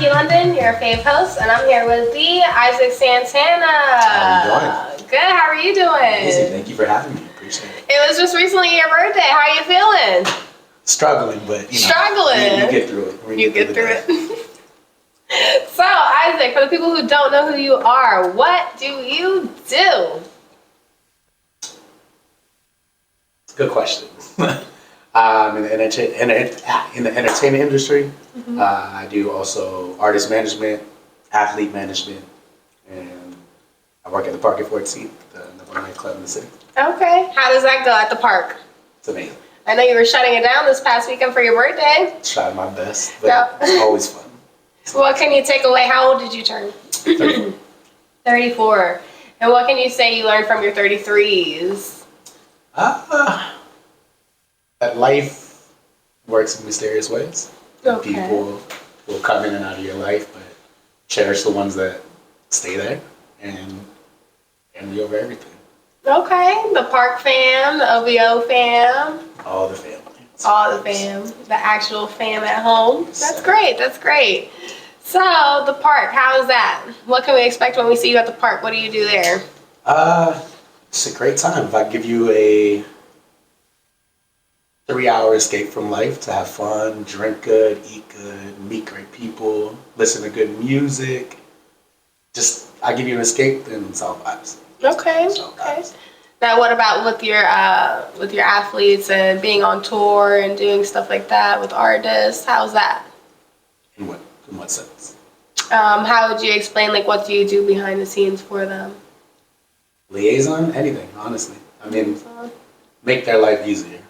Nyki London, your fave host, and I'm here with the Isaac Santana. How are you doing? Good, how are you doing? Amazing, thank you for having me. Appreciate it. It was just recently your birthday. How are you feeling? Struggling, but you know. Struggling. You get through it. You get through it. So, Isaac, for the people who don't know who you are, what do you do? It's a good question. In the entertainment industry, I do also artist management, athlete management, and I work at the Park at 14th, the number one nightclub in the city. Okay. How does that go at the park? It's amazing. I know you were shutting it down this past weekend for your birthday. Tried my best, but it's always fun. What can you take away? How old did you turn? 34. 34. And what can you say you learned from your 33s? That life works in mysterious ways. Okay. People will come in and out of your life, but cherish the ones that stay there and family over everything. Okay. The Park fam, the OVO fam. All the family. All the fam. The actual fam at home. That's great. That's great. So, the park, how is that? What can we expect when we see you at the park? What do you do there? It's a great time. If I give you a 3-hour escape from life to have fun, drink good, eat good, meet great people, listen to good music. I give you an escape, then it's all vibes. Okay. Okay. Now, what about with your athletes and being on tour and doing stuff like that with artists? How's that? In what sense? How would you explain, like, what do you do behind the scenes for them? Liaison, anything, honestly. I mean, make their life easier.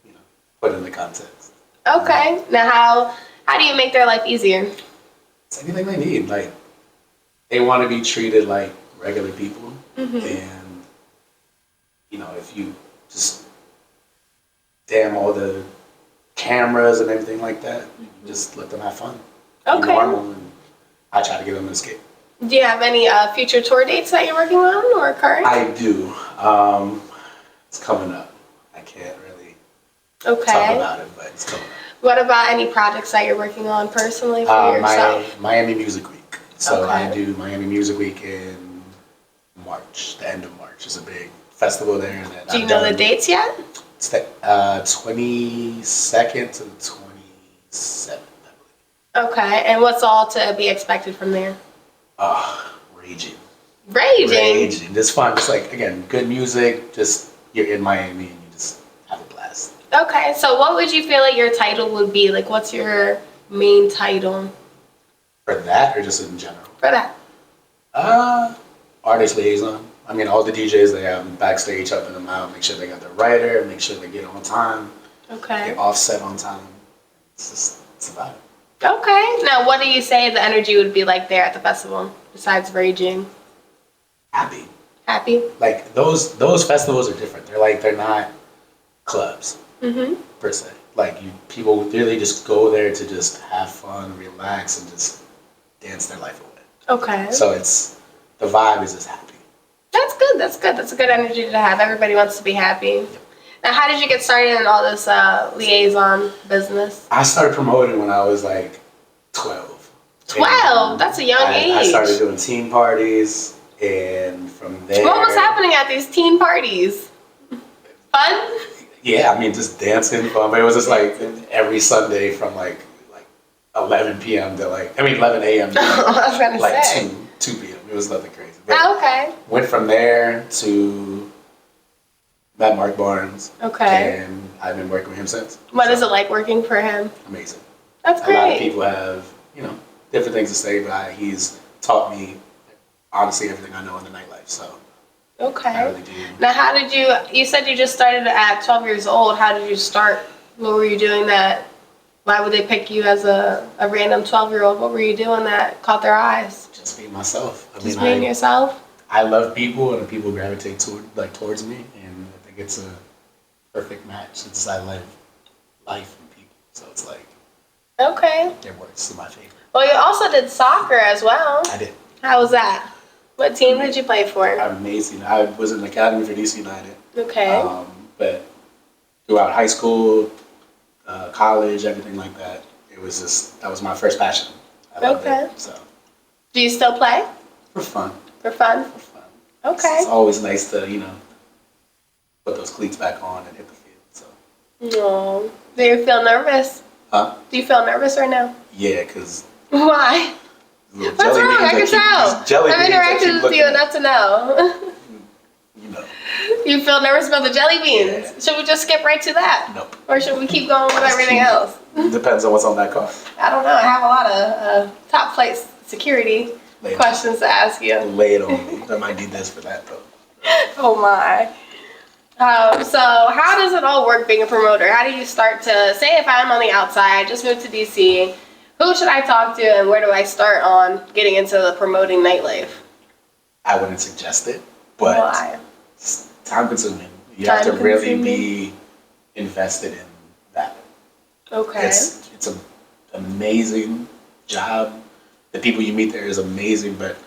You know, put in the context. Okay. Now, how do you make their life easier? It's anything they need. Like, they want to be treated like regular people, and you know, if you just damn all the cameras and everything like that, you just let them have fun. Okay. Be normal, and I try to give them an escape. Do you have any future tour dates that you're working on or current? I do. It's coming up. I can't really talk about it, but it's coming up. What about any projects that you're working on personally for yourself? Miami Music Week. So Okay. I do Miami Music Week in March, the end of March. It's a big festival there. Do you know the dates yet? It's the 22nd to the 27th, I believe. Okay, and what's all to be expected from there? Raging. Raging? It's fun. It's like, again, good music. Just, you're in Miami and you just have a blast. Okay, so what would you feel like your title would be? Like, what's your main title? For that or just in general? For that. Artist liaison. I mean, all the DJs, they have backstage helping them out, make sure they got their writer, make sure they get on time. Okay. Get offset on time. It's about it. Okay. Now, what do you say the energy would be like there at the festival, besides raging? Happy. Happy? Like, those festivals are different. They're not clubs, per se. Like, people really just go there to just have fun, relax, and just dance their life away. Okay. So the vibe is just happy. That's good. That's good. That's a good energy to have. Everybody wants to be happy. Yep. Now, how did you get started in all this liaison business? I started promoting when I was like 12. 12? That's a young age. I started doing teen parties, and from there... What was happening at these teen parties? Fun? Yeah, I mean, just dancing, fun. But it was just like every Sunday from like 11 p.m. to 11 a.m. to I was gonna say. 2 p.m. It was nothing crazy. Okay. Went from there to met Mark Barnes. Okay. And I've been working with him since. What is it like working for him? Amazing. That's great. A lot of people have, different things to say, but he's taught me, honestly, everything I know in the nightlife, so. Okay. I really do. Now, how did you said you just started at 12 years old. How did you start? What were you doing that? Why would they pick you as a random 12-year-old? What were you doing that caught their eyes? Just being myself. Just being yourself? I love people, and people gravitate towards me, and I think it's a perfect match since I live life with people. So it's like, okay, it works to my favor. Well, you also did soccer as well. I did. How was that? What team did you play for? Amazing. I was in the academy for DC United. Okay. But throughout high school, college, everything like that, that was my first passion. I loved Okay. it. So Do you still play? for fun. For fun? For fun. Okay. It's always nice to, put those cleats back on and hit the field. So. No. Do you feel nervous? Huh? Do you feel nervous right now? Yeah, because Why? What's wrong? I can tell. I've interacted with you enough to know. You know. You feel nervous about the jelly beans? Yeah. Should we just skip right to that? Nope. Or should we keep going with everything else? Depends on what's on that car. I don't know. I have a lot of top flight security questions to ask you. Lay it on me. I might need this for that, though. Oh my. So how does it all work being a promoter? How do you start to, say if I'm on the outside, I just moved to DC, who should I talk to and where do I start on getting into the promoting nightlife? I wouldn't suggest it, but Why? it's time consuming. You have to really be invested in that. Okay. It's an amazing job. The people you meet there is amazing, but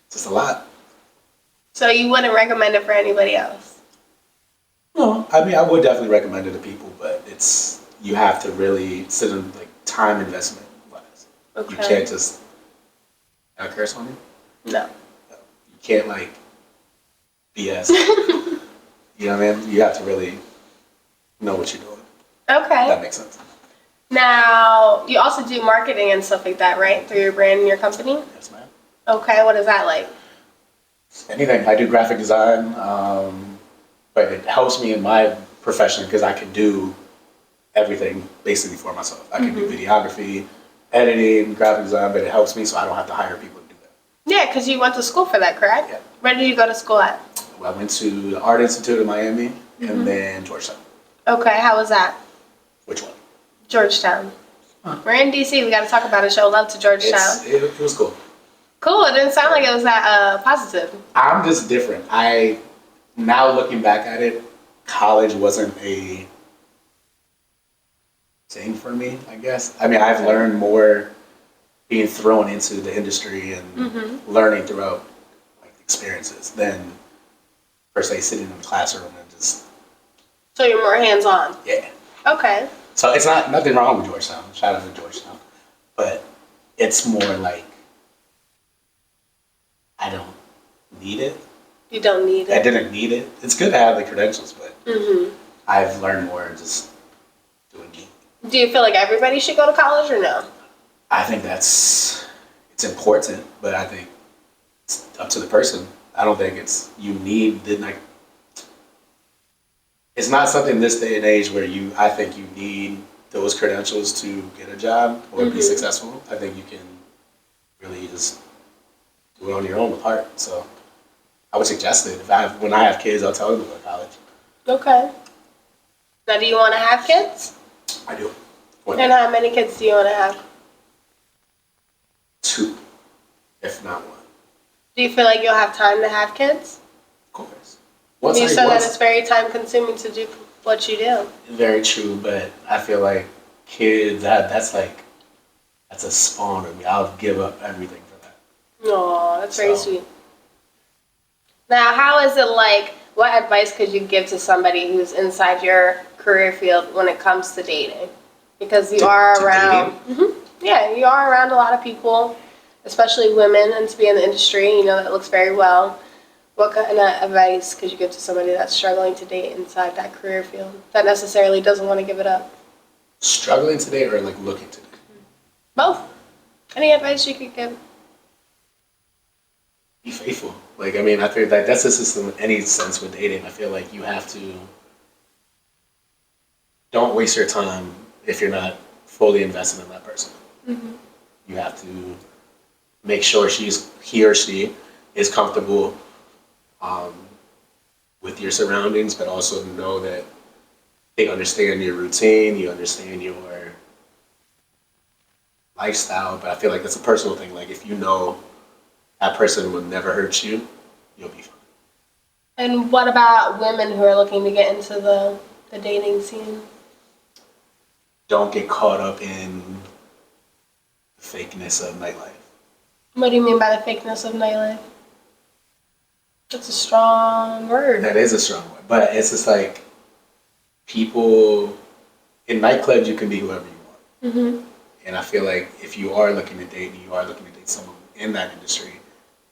it's just a lot. So you wouldn't recommend it for anybody else? No, I mean I would definitely recommend it to people, but you have to really sit in time investment wise. Okay. You can't just. Can I curse on you? No. You can't BS. You know what I mean? You have to really know what you're doing. Okay. That makes sense. Now, you also do marketing and stuff like that, right? Through your brand and your company? Yes, ma'am. Okay, what is that like? Anything. I do graphic design, but it helps me in my profession because I can do everything basically for myself. I can do videography, editing, graphic design, but it helps me so I don't have to hire people to do that. Yeah, because you went to school for that, correct? Yeah. Where did you go to school at? Well, I went to the Art Institute in Miami and then Georgetown. Okay, how was that? Which one? Georgetown. Huh. We're in DC. We got to talk about it. Show love to Georgetown. It was cool. Cool. It didn't sound like it was that positive. I'm just different. Now looking back at it, college wasn't a thing for me, I guess. I mean, I've learned more being thrown into the industry and learning throughout experiences than per se sitting in the classroom and just. So you're more hands-on. Yeah. Okay. So it's nothing wrong with Georgetown. Shout out to Georgetown, but it's more I don't need it. You don't need it. I didn't need it. It's good to have the credentials, but I've learned more just doing me. Do you feel like everybody should go to college or no? I think it's important, but I think it's up to the person. I don't think it's not something in this day and age where I think you need those credentials to get a job or be successful. I think you can really just do it on your own with heart. So I would suggest it. When I have kids, I'll tell them to go to college. Okay. Now, do you want to have kids? I do. And how many kids do you want to have? 2, if not 1. Do you feel like you'll have time to have kids? Of course. You said that it's very time consuming to do what you do. Very true, but I feel like kids, that's a spawn of me. I'll give up everything for that. Aw, that's very sweet. Now, how is it what advice could you give to somebody who's inside your career field when it comes to dating? Because you are around, you are around a lot of people, especially women, and to be in the industry, that looks very well. What kind of advice could you give to somebody that's struggling to date inside that career field that necessarily doesn't want to give it up? Struggling to date or looking to date? Both. Any advice you could give? Be faithful. I feel like that's the system in any sense with dating. I feel like you have to. Don't waste your time if you're not fully invested in that person. You have to make sure he or she is comfortable with your surroundings, but also know that they understand your routine, you understand your lifestyle. But I feel like that's a personal thing. If you know that person will never hurt you, you'll be fine. And what about women who are looking to get into the dating scene? Don't get caught up in the fakeness of nightlife. What do you mean by the fakeness of nightlife? That's a strong word. That is a strong word, but it's just people in nightclubs. You can be whoever you want. And I feel like if you are looking to date and you are looking to date someone in that industry,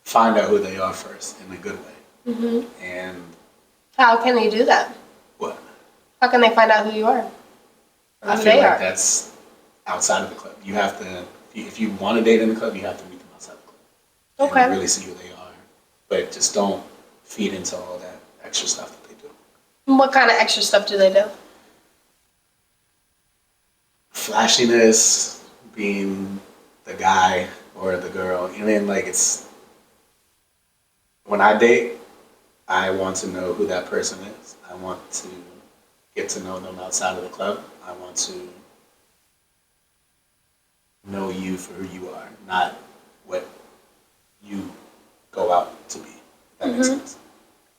find out who they are first in a good way. Mm-hmm. And How can they do that? what? How can they find out who you are? I Who feel they like are? that's outside of the club. You have to, if you want to date in the club, you have to meet them outside the club. Okay. And really see who they are. But just don't feed into all that extra stuff that they do. What kind of extra stuff do they do? Flashiness, being the guy or the girl. And then like it's, when I date, I want to know who that person is. I want to get to know them outside of the club. I want to know you for who you are, not what you go out to be. If that makes sense.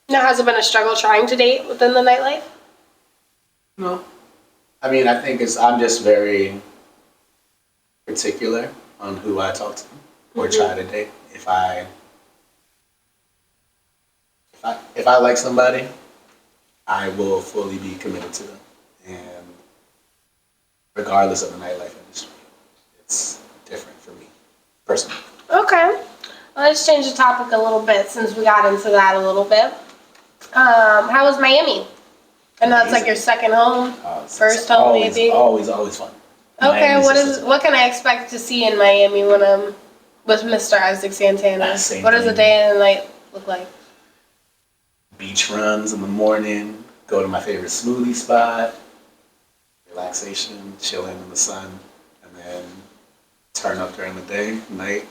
Now, has it been a struggle trying to date within the nightlife? No. I mean, I think I'm just very particular on who I talk to or try to date. If I like somebody, I will fully be committed to them. And regardless of the nightlife industry, it's different for me, personally. Okay. Well, let's change the topic a little bit since we got into that a little bit. How was Miami? I know it's like your second home, first home maybe. Always fun. Okay, Miami's what can I expect to see in Miami when I'm with Mr. Isaac Santana? Same What does a thing. day and a night look like? Beach runs in the morning, go to my favorite smoothie spot, relaxation, chilling in the sun, and then turn up during the day, night,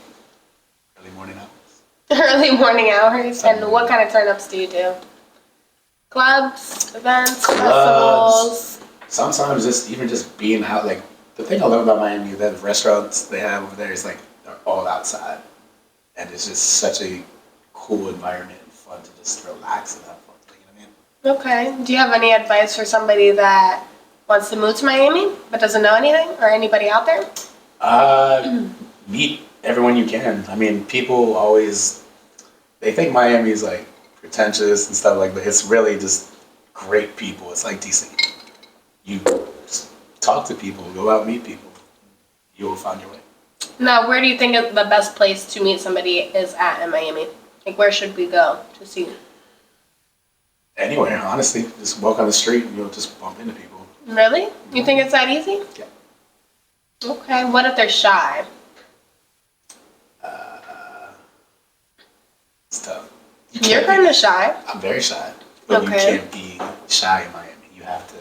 early morning hours. Early morning hours. And what kind of turn-ups do you do? Clubs, events, festivals? Sometimes just being out. Like the thing I love about Miami is that the restaurants they have over there is like they're all outside, and it's just such a cool environment and fun to just relax and have fun. You know what I mean? Okay. Do you have any advice for somebody that wants to move to Miami but doesn't know anything or anybody out there? Meet everyone you can. I mean, people always they think Miami is like pretentious and stuff like, but it's really just great people. It's like DC. You just talk to people, go out, meet people. You will find your way. Now, where do you think the best place to meet somebody is at in Miami? Like, where should we go to see? Anywhere, honestly. Just walk on the street and you'll just bump into people. Really? You think it's that easy? Yeah. Okay. What if they're shy? It's tough. You're kind of shy. I'm very shy. But Okay. you can't be shy in Miami. You have to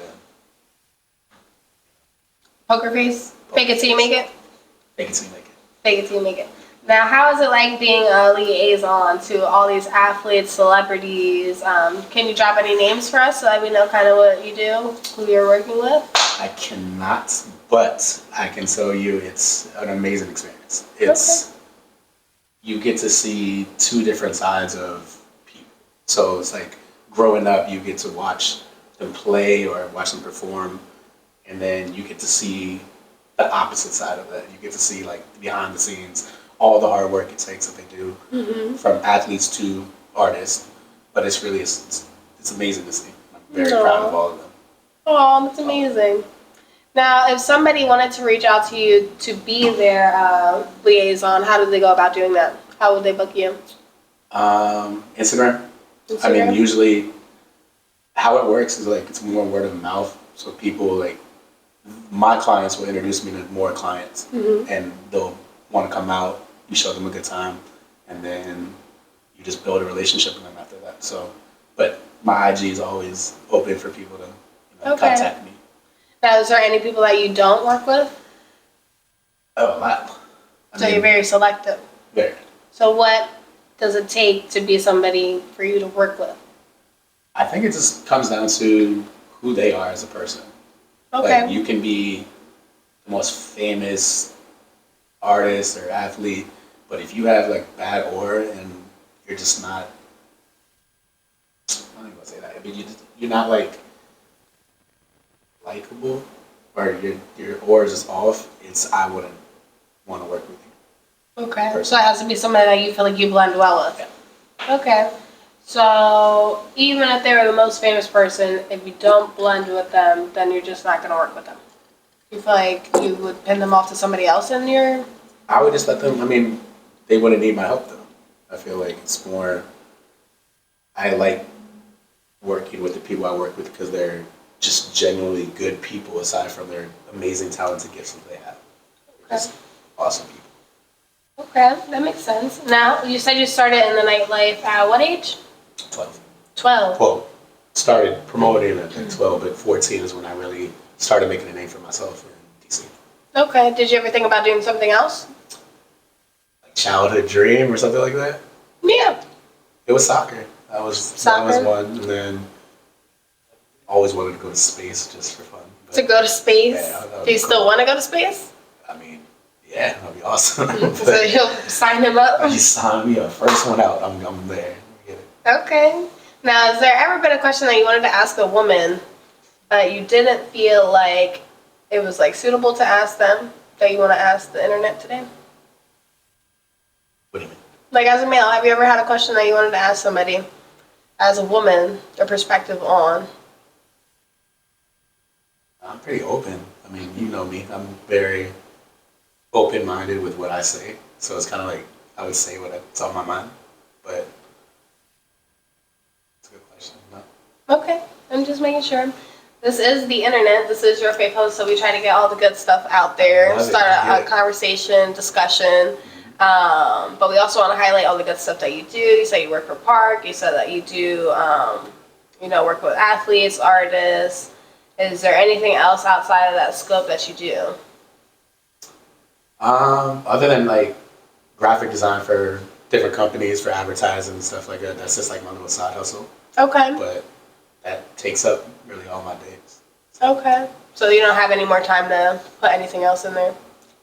Poker face? Fake it till you make it? make it seem like it. Fake it till you make it. Now, how is it like being a liaison to all these athletes, celebrities? Can you drop any names for us so that we know kind of what you do, who you're working with? I cannot, but I can tell you it's an amazing experience. It's you get to see two different sides of people. So it's like growing up, you get to watch them play or watch them perform, and then you get to see the opposite side of that. You get to see like behind the scenes, all the hard work it takes that they do, from athletes to artists. But it's really it's amazing to see. I'm very proud of all of them. Oh, that's amazing. Now, if somebody wanted to reach out to you to be their liaison, how do they go about doing that? How would they book you? Instagram. I mean, usually how it works is like it's more word of mouth. So people like my clients will introduce me to more clients, and they'll want to come out. You show them a good time, and then you just build a relationship with them after that. So, but my IG is always open for people to contact me. Now, is there any people that you don't work with? Oh, a lot. You're very selective. Very. So what does it take to be somebody for you to work with? I think it just comes down to who they are as a person. Okay. Like you can be the most famous artist or athlete, but if you have like bad aura and you're just not, I'm not gonna say that. I mean, you're not like likable, or your aura is just off. I wouldn't want to work with you. Okay. So it has to be somebody that you feel like you blend well with. Yeah. Okay. So even if they were the most famous person, if you don't blend with them, then you're just not going to work with them. You feel like you would pin them off to somebody else in your... I would just let them. I mean, they wouldn't need my help though. I feel like it's more. I like working with the people I work with because they're just genuinely good people. Aside from their amazing talents and gifts that they have, they're just awesome people. Okay, that makes sense. Now, you said you started in the nightlife at what age? 12. 12. Well, started promoting at 12, but 14 is when I really started making a name for myself in DC. Okay, did you ever think about doing something else? Like childhood dream or something like that? Yeah. It was soccer. That Soccer? was one, and then always wanted to go to space just for fun. But, To go to space? Yeah, that would Do you be still cool. want to go to space? I mean, yeah, that'd be awesome. So you'll sign him up? You sign me up. First one out, I'm there. Get it. Okay. Now, has there ever been a question that you wanted to ask a woman, but you didn't feel like it was like suitable to ask them, that you want to ask the internet today? What do you mean? Like as a male, have you ever had a question that you wanted to ask somebody, as a woman, their perspective on? I'm pretty open. I mean, you know me. I'm very open-minded with what I say. So it's kind of like I would say what's on my mind. But it's a good question. No. Okay, I'm just making sure. This is the internet. This is your faith host, so we try to get all the good stuff out there, Love it. start I a get it. conversation, discussion. But we also want to highlight all the good stuff that you do. You said you work for Park. You said that you do, work with athletes, artists. Is there anything else outside of that scope that you do? Other than like graphic design for different companies for advertising and stuff like that, that's just like my little side hustle. Okay. But that takes up really all my days. Okay. So you don't have any more time to put anything else in there?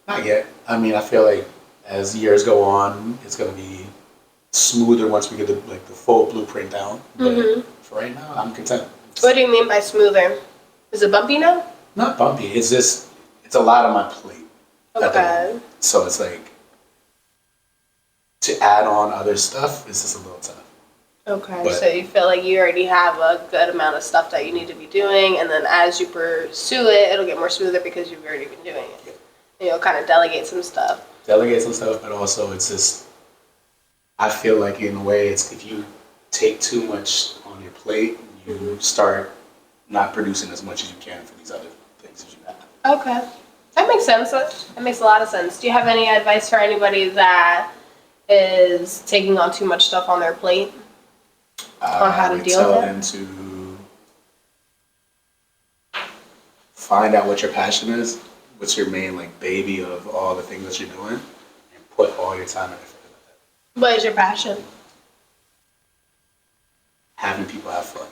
Not yet. I mean, I feel like as years go on, it's gonna be smoother once we get the full blueprint down. But for right now, I'm content. What do you mean by smoother? Is it bumpy now? Not bumpy. It's just it's a lot on my plate. at the Okay. moment. So it's like to add on other stuff is just a little tough. Okay, But- so you feel like you already have a good amount of stuff that you need to be doing, and then as you pursue it, it'll get more smoother because you've already been doing it. Yeah. And you'll kind of delegate some stuff. Delegate some stuff, but also it's just I feel like in a way it's if you take too much on your plate, you start not producing as much as you can for these other things that you have. Okay, that makes sense. That makes a lot of sense. Do you have any advice for anybody that is taking on too much stuff on their plate? On how to I would deal tell with it? them to find out what your passion is, what's your main like baby of all the things that you're doing, and put all your time and effort into that. What is your passion? Having people have fun,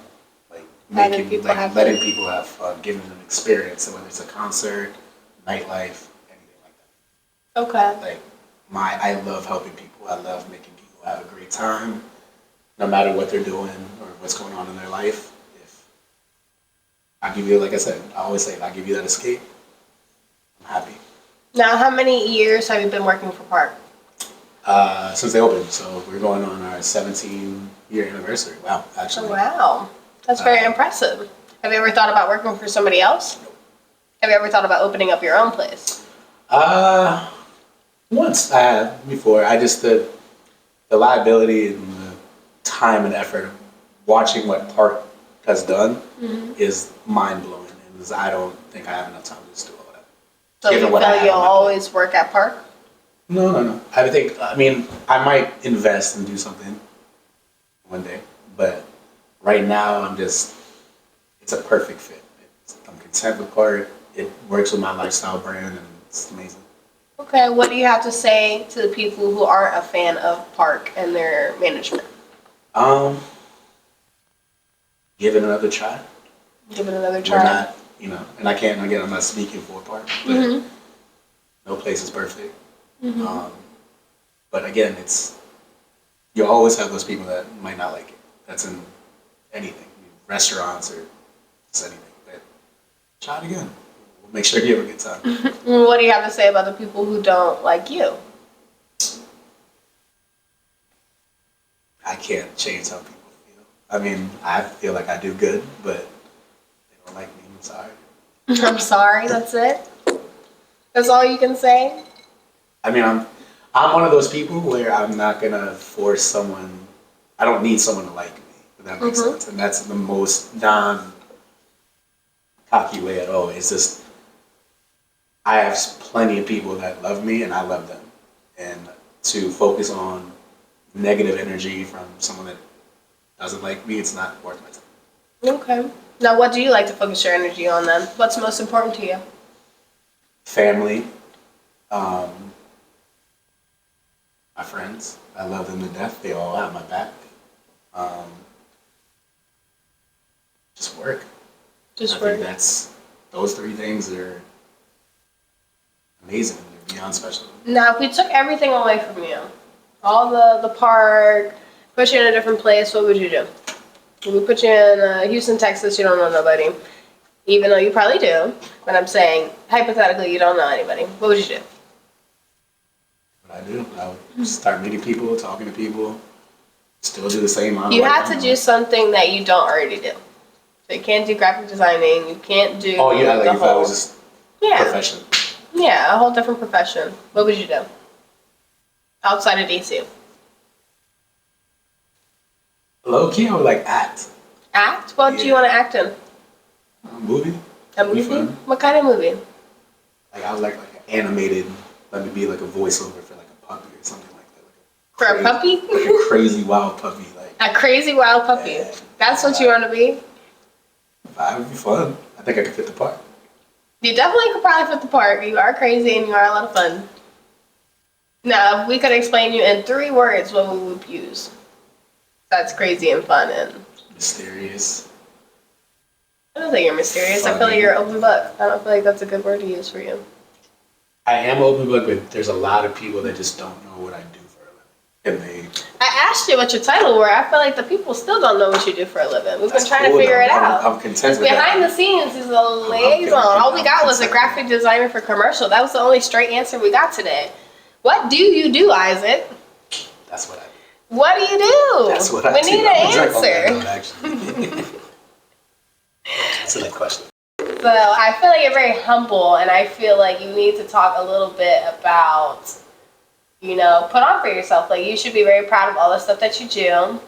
like Having people have letting fun. people have fun, giving them experience, and whether it's a concert, nightlife, anything like that. Okay. Like I love helping people. I love making people have a great time, no matter what they're doing or what's going on in their life. If I give you, like I said, I always say, if I give you that escape, I'm happy. Now, how many years have you been working for Park? Since they opened, so we're going on our 17-year anniversary. Wow, actually. Oh, wow. That's very impressive. Have you ever thought about working for somebody else? Have you ever thought about opening up your own place? Once I have before. I just the liability and the time and effort of watching what Park has done is mind blowing, and I don't think I have enough time to just do all that. So you Given feel what I like have you'll on my plate. always work at Park? No. I mean, I might invest and do something one day, but right now it's a perfect fit. I'm content with Park. It works with my lifestyle brand, and it's amazing. Okay, what do you have to say to the people who aren't a fan of Park and their management? Give it another try. Give it another We're try. not, and I can't, again, I'm not speaking for Park, but no place is perfect. But again, you always have those people that might not like it. That's in anything, restaurants or just anything. But try it again. We'll make sure you have a good time. What do you have to say about the people who don't like you? I can't change how people feel. I mean, I feel like I do good, but they don't like me. I'm sorry. I'm sorry, that's it? That's all you can say? I mean, I'm one of those people where I'm not gonna force someone. I don't need someone to like me. If that makes sense, and that's the most non-cocky way at all. It's just I have plenty of people that love me, and I love them, and to focus on negative energy from someone that doesn't like me, it's not worth my time. Okay. Now, what do you like to focus your energy on then? What's most important to you? Family, my friends. I love them to death. They all have my back. Just work. Just I work. think those three things are amazing. They're beyond special. Now, if we took everything away from you, all the park, put you in a different place, what would you do? If we put you in Houston, Texas, you don't know nobody. Even though you probably do. But I'm saying, hypothetically, you don't know anybody. What would you do? What I do, I would start meeting people, talking to people, still do the same. You have to do something that you don't already do. So you can't do graphic designing. You can't do Oh, yeah, like the if I was just profession. Yeah, a whole different profession. What would you do? Outside of DC. Low key, I would like act. Act? What do you want to act in? A movie. A movie? What kind of movie? Like I was like an animated. Let me be like a voiceover for like a puppy or something like that. For a puppy? Like a crazy wild puppy. Like a crazy wild puppy. Yeah. That's what you want to be? That would be fun. I think I could fit the part. You definitely could probably fit the part. You are crazy and you are a lot of fun. Now, if we could explain you in 3 words, what we would use? That's crazy and fun and mysterious. I don't think you're mysterious. Funny. I feel like you're an open book. I don't feel like that's a good word to use for you. I am an open book, but there's a lot of people that just don't know what I do for a living. I asked you what your title were. I feel like the people still don't know what you do for a living. We've been trying to figure it out. I'm content with behind the scenes is a liaison. All we got was a graphic designer for commercial. That was the only straight answer we got today. What do you do, Isaac? That's what I do. What do you do? That's what I do. We need an answer. That's a good question. So I feel like you're very humble, and I feel like you need to talk a little bit about, put on for yourself. Like, you should be very proud of all the stuff that you do.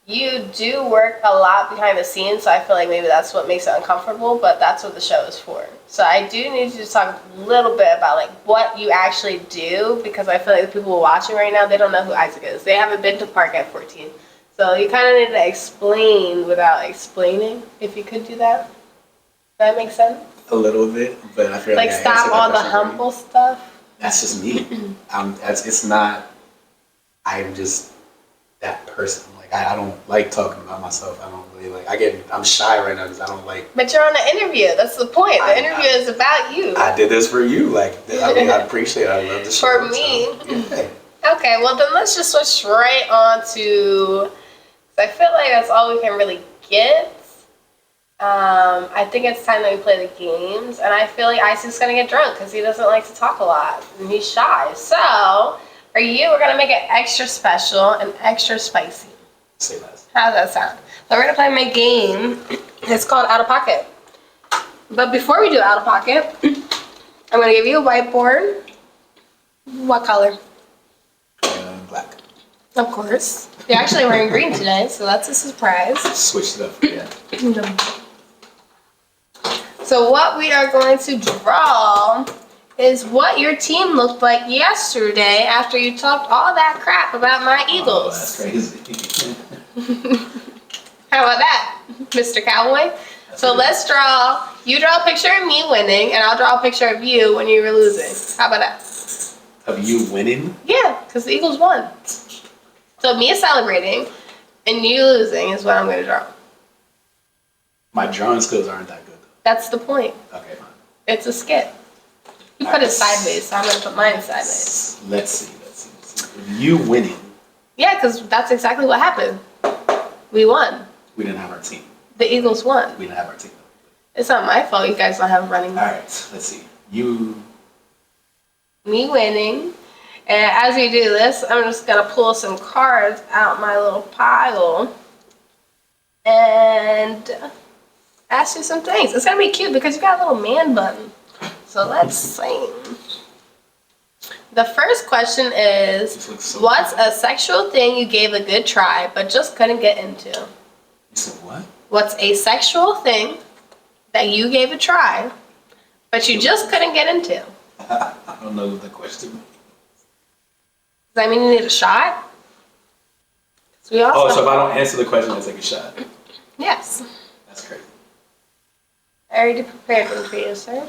You do work a lot behind the scenes, so I feel like maybe that's what makes it uncomfortable, but that's what the show is for. So I do need you to talk a little bit about, like, what you actually do, because I feel like the people watching right now, they don't know who Isaac is. They haven't been to Park at 14. So you kind of need to explain without explaining, if you could do that. Does that make sense? A little bit, but I feel like stop all the humble stuff. That's just me. It's not. I'm just that person. Like I don't like talking about myself. I don't really like. I'm shy right now because I don't like. But you're on an interview. That's the point. The interview is about you. I did this for you. Like I appreciate it. I love the show. For me. Okay. Well, then let's just switch right on to. I feel like that's all we can really get. I think it's time that we play the games, and I feel like Isaac's gonna get drunk because he doesn't like to talk a lot, and he's shy. So, we're gonna make it extra special and extra spicy. Say less. How does that sound? So we're gonna play my game. It's called Out of Pocket. But before we do Out of Pocket, I'm gonna give you a whiteboard. What color? Black. Of course. You're actually wearing green today, so that's a surprise. Switched it up, yeah. So what we are going to draw is what your team looked like yesterday after you talked all that crap about my Eagles. Oh, that's crazy. How about that, Mr. Cowboy? So let's draw. You draw a picture of me winning, and I'll draw a picture of you when you were losing. How about that? Of you winning? Yeah, because the Eagles won. So me celebrating and you losing is what I'm going to draw. My drawing skills aren't that good, though. That's the point. Okay, fine. It's a skit. You put it sideways, so I'm going to put mine sideways. Let's see. You winning. Yeah, because that's exactly what happened. We won. We didn't have our team. The Eagles won. We didn't have our team. It's not my fault you guys don't have running. All right, let's see. Me winning. And as we do this, I'm just going to pull some cards out my little pile and ask you some things. It's going to be cute because you got a little man button. So let's see. The first question is, This looks so what's good. a sexual thing you gave a good try but just couldn't get into? You said what? What's a sexual thing that you gave a try but you just couldn't get into? I don't know what the question is. Does that mean you need a shot? 'Cause we also Oh, so if I don't answer the question, I take a shot. Yes. That's crazy. I already prepared one for you, sir.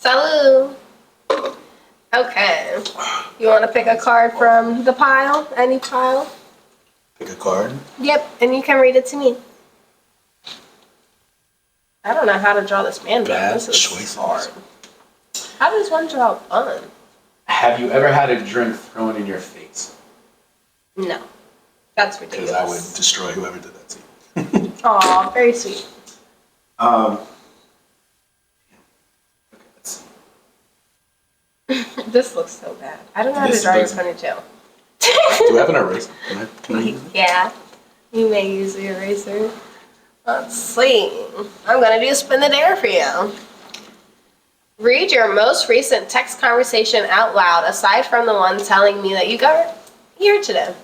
Salud. Okay. You want to pick a card from the pile? Any pile? Pick a card. Yep, and you can read it to me. I don't know how to draw this man. Bad This is choices. hard. How does one draw a bun? Have you ever had a drink thrown in your face? No. That's Because I would ridiculous. destroy whoever did that to you. Aw, very sweet. Okay, let's see. This looks so bad. I don't know how to This draw your looks- ponytail. Do I have an eraser? Can I use it? Yeah, you may use the eraser. Let's see. I'm gonna do spin the dare for you. Read your most recent text conversation out loud, aside from the one telling me that you got here today.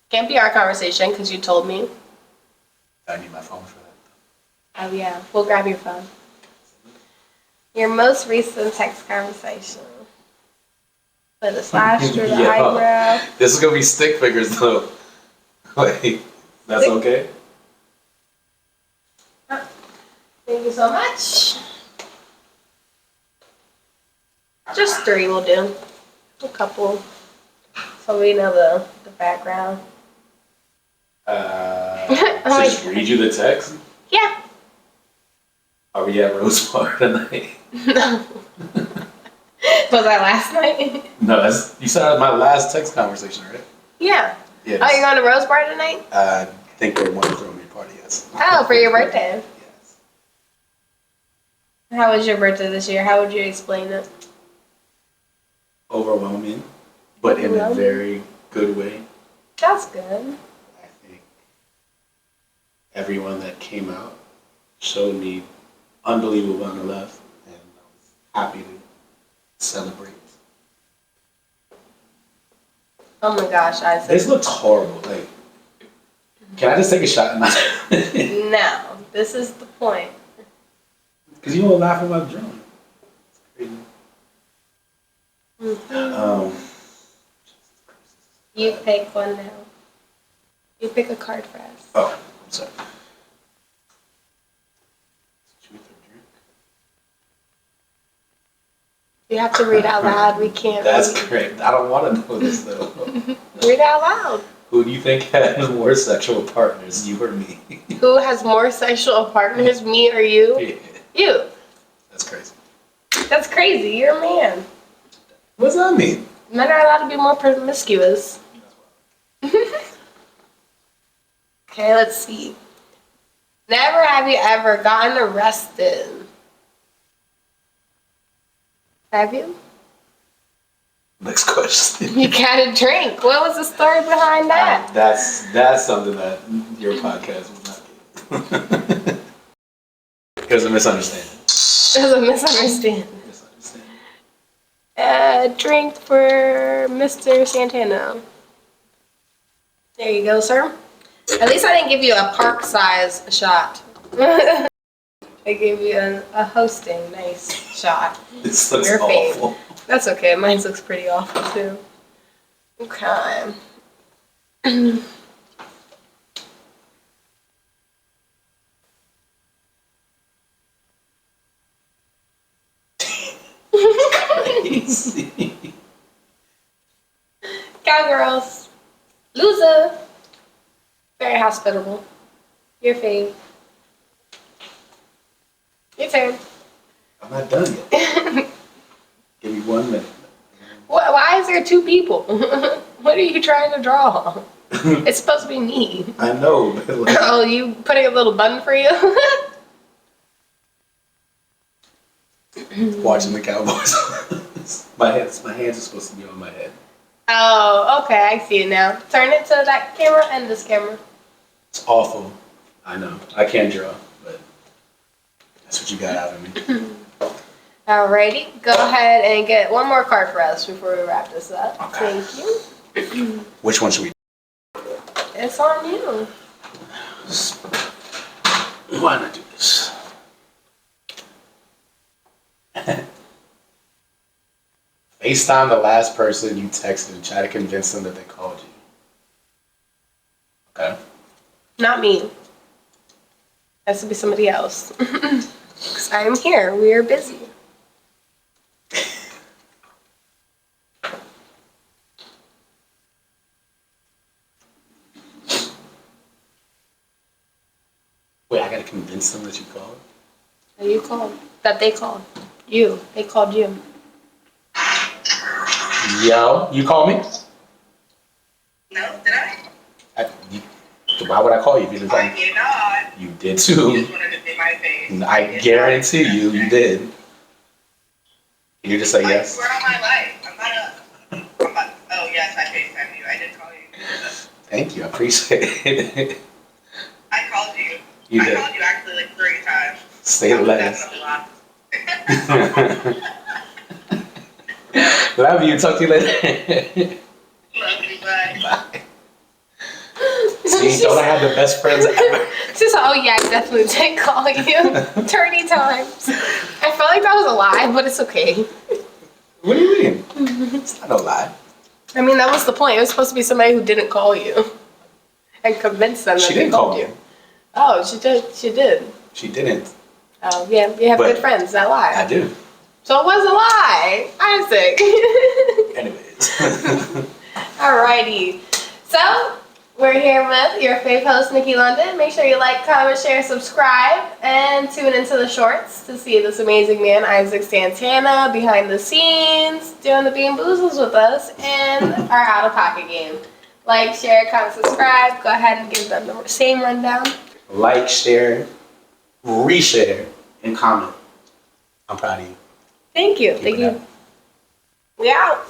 Can't be our conversation because you told me. I need my phone for that. Oh yeah, we'll grab your phone. Your most recent text conversation. Put a slash through the Yo. eyebrow. This is gonna be stick figures though. Wait, that's Stick- okay? Thank you so much. Just 3 will do. A couple. So we know the background. So just read you the text? Yeah. Are we at Rose Bar tonight? No. Was that last night? No, that's you said that was my last text conversation, right? Yeah. Yeah. Oh, you're going to Rose Bar tonight? I think they want to throw me a party, yes. Oh, for your birthday. Yes. How was your birthday this year? How would you explain it? Overwhelming, but in a Overwhelming. very good way. That's good. I think everyone that came out showed me unbelievable amount of love, and I was happy to celebrate. Oh my gosh, Isaac. This looks horrible. Like, can I just take a shot? No, this is the point. Because you won't laugh at my drawing. It's crazy. Mhm. You pick one now. You pick a card for us. Oh, I'm sorry. Truth or drink? You have to read out loud. We can't. That's read. great. I don't want to know this though. Read out loud. Who do you think has more sexual partners, you or me? Who has more sexual partners, me or you? Yeah, You. that's crazy. That's crazy. You're a man. What does that mean? Men are allowed to be more promiscuous. Okay, let's see. Never have you ever gotten arrested. Have you? Next question. You got a drink. What was the story behind that? That's something that your podcast was not getting. It was a misunderstanding. It was a misunderstanding. Misunderstanding. Drink for Mr. Santana. There you go, sir. At least I didn't give you a park size shot. I gave you a hosting nice shot. This looks Your fave. awful. That's okay. Mine looks pretty awful too. Okay. Crazy. Cowgirls. Loser. Very hospitable. Your fave. Your turn. I'm not done yet. Give me 1 minute. Why is there 2 people? What are you trying to draw? It's supposed to be me. I know, but like, Oh, you putting a little bun for you? watching the Cowboys. my hands are supposed to be on my head. Oh, okay, I see it now. Turn it to that camera and this camera. It's awful. I know. I can't draw, but that's what you got out of me. Alrighty, go ahead and get one more card for us before we wrap this up. Okay. Thank you. Which one should we do? It's on you. Why not do this? FaceTime the last person you texted and try to convince them that they called you. Okay. Not me. Has to be somebody else. Because I'm here. We are busy. Wait, I gotta convince them that you called? That you called. That they called. You. They called you. Yo, you call me? No, did I? Why would I call you if you didn't call I me? did not. You did You too. just wanted to see my face. I guarantee you did. Can you just say I yes? swear on my life. I'm not. Oh yes, I FaceTimed you. I did call you. Thank you, I appreciate it. I called you. You I did. called you actually like 3 times. Say I was less. definitely lost. Love you, talk to you later. Love you, bye. Bye. See, don't I have the best friends ever? She's like, oh yeah, I definitely did call you 30 times. I felt like that was a lie, but it's okay. What do you mean? It's not a lie. I mean, that was the point. It was supposed to be somebody who didn't call you. And convince them that She they didn't called call you. me. Oh, she did. She did. She didn't. Oh, yeah. You have But good friends that lie. I do. So it was a lie. Isaac. Anyways. Alrighty. So, we're here with your fave host, Nyki London. Make sure you like, comment, share, subscribe, and tune into the shorts to see this amazing man, Isaac Santana, behind the scenes, doing the Bean Boozles with us, and our out-of-pocket game. Like, share, comment, subscribe. Go ahead and give them the same rundown. Like, share, reshare, and comment. I'm proud of you. Thank you. Keep Thank it you. up. We out.